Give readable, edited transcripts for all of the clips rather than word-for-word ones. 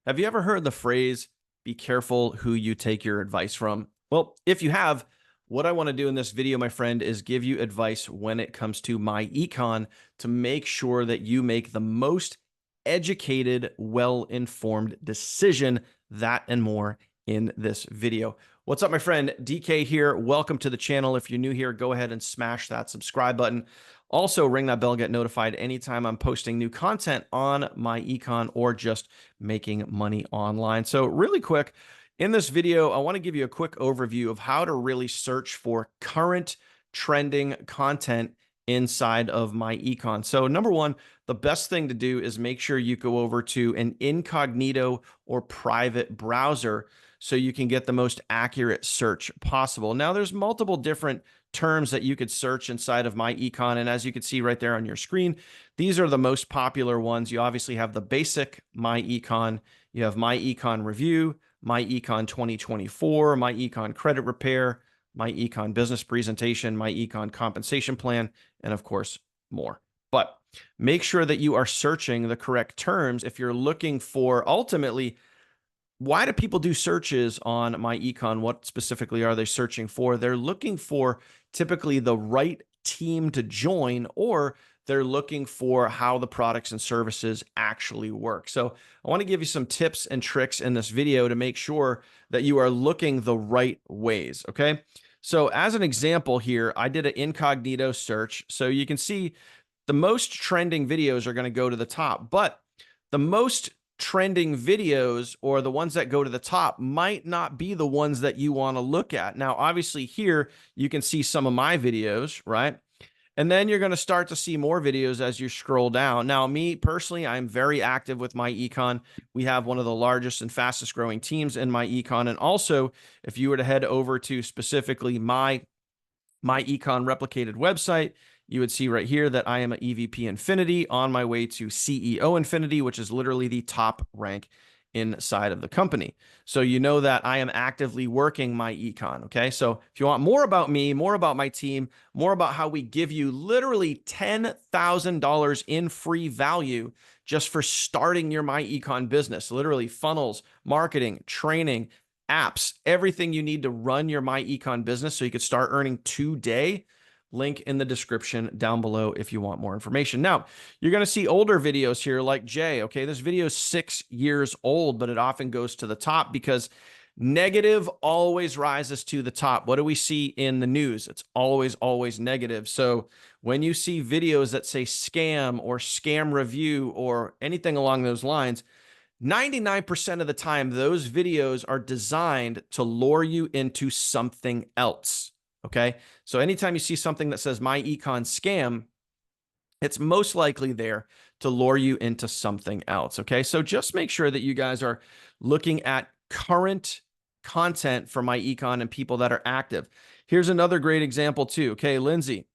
Have you ever heard the phrase, be careful who you take your advice from? Well, if you have, what I want to do in this video, my friend, is give you advice when it comes to myEcon to make sure that you make the most educated, well-informed decision, that and more in this video. What's up, my friend? DK here. Welcome to the channel. If you're new here, go ahead and smash that subscribe button. Also, ring that bell, get notified anytime I'm posting new content on myEcon or just making money online. So really quick, in this video, I want to give you a quick overview of how to really search for current trending content inside of myEcon. So number one, the best thing to do is make sure you go over to an incognito or private browser so you can get the most accurate search possible. Now, there's multiple different terms that you could search inside of myEcon. And as you can see right there on your screen, these are the most popular ones. You obviously have the basic myEcon, you have myEcon Review, myEcon 2024, myEcon Credit Repair, myEcon Business Presentation, myEcon Compensation Plan, and of course, more. But make sure that you are searching the correct terms if you're looking for ultimately, why do people do searches on myEcon? What specifically are they searching for? They're looking for typically the right team to join, or they're looking for how the products and services actually work. So I want to give you some tips and tricks in this video to make sure that you are looking the right ways, okay? So as an example here, I did an incognito search. So you can see the most trending videos are going to go to the top, but the most trending videos, or the ones that go to the top, might not be the ones that you want to look at. Now, obviously here you can see some of my videos, right? And then you're going to start to see more videos as you scroll down. Now, me personally, I'm very active with myEcon. We have one of the largest and fastest growing teams in myEcon. And also, if you were to head over to specifically myEcon replicated website, you would see right here that I am an EVP Infinity on my way to CEO Infinity, which is literally the top rank inside of the company. So you know that I am actively working myEcon, okay? So if you want more about me, more about my team, more about how we give you literally $10,000 in free value just for starting your myEcon business, literally funnels, marketing, training, apps, everything you need to run your myEcon business so you could start earning today, link in the description down below if you want more information. Now, you're going to see older videos here like Jay. Okay, this video is 6 years old, but it often goes to the top because negative always rises to the top. What do we see in the news? It's always negative. So when you see videos that say scam or scam review or anything along those lines, 99% of the time, those videos are designed to lure you into something else. Okay. So anytime you see something that says myEcon scam, it's most likely there to lure you into something else. Okay. So just make sure that you guys are looking at current content for myEcon and people that are active. Here's another great example too. Okay. Lindsay,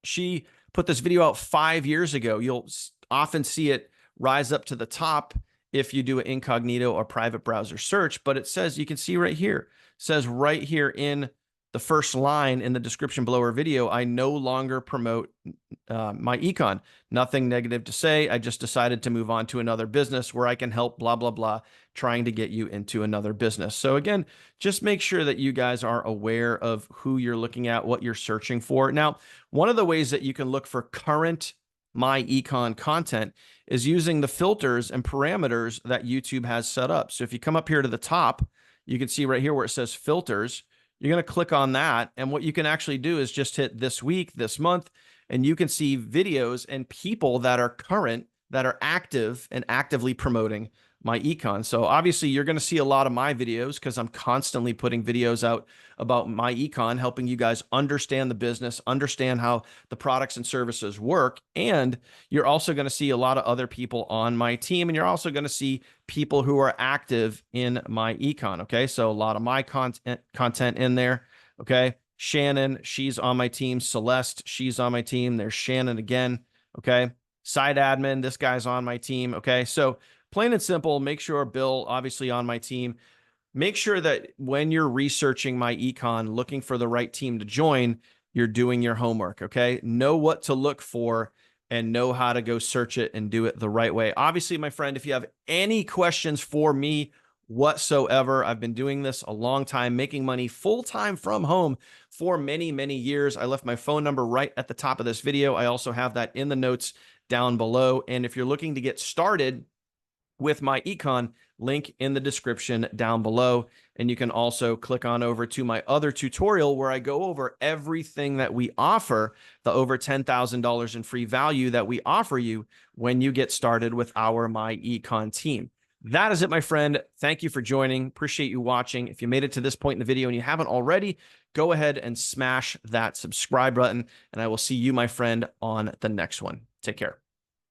she put this video out 5 years ago. You'll often see it rise up to the top if you do an incognito or private browser search, but it says, you can see right here, says right here in the first line in the description below our video, I no longer promote myEcon. Nothing negative to say. I just decided to move on to another business where I can help blah, blah, blah, trying to get you into another business. So again, just make sure that you guys are aware of who you're looking at, what you're searching for. Now, one of the ways that you can look for current myEcon content is using the filters and parameters that YouTube has set up. So if you come up here to the top, you can see right here where it says filters. You're going to click on that. And what you can actually do is just hit this week, this month, and you can see videos and people that are current, that are active and actively promoting myEcon. So obviously you're going to see a lot of my videos because I'm constantly putting videos out about myEcon, helping you guys understand the business, understand how the products and services work. And you're also going to see a lot of other people on my team. And you're also going to see people who are active in myEcon. Okay. So a lot of my content in there. Okay. Shannon, she's on my team. Celeste, she's on my team. There's Shannon again. Okay. Side admin, this guy's on my team. Okay. So plain and simple, make sure Bill, obviously on my team, make sure that when you're researching myEcon, looking for the right team to join, you're doing your homework, okay? Know what to look for and know how to go search it and do it the right way. Obviously, my friend, if you have any questions for me whatsoever, I've been doing this a long time, making money full-time from home for many, many years. I left my phone number right at the top of this video. I also have that in the notes down below. And if you're looking to get started with myEcon, link in the description down below. And you can also click on over to my other tutorial where I go over everything that we offer, the over $10,000 in free value that we offer you when you get started with our myEcon team. That is it, my friend. Thank you for joining. Appreciate you watching. If you made it to this point in the video and you haven't already, go ahead and smash that subscribe button, and I will see you, my friend, on the next one. Take care.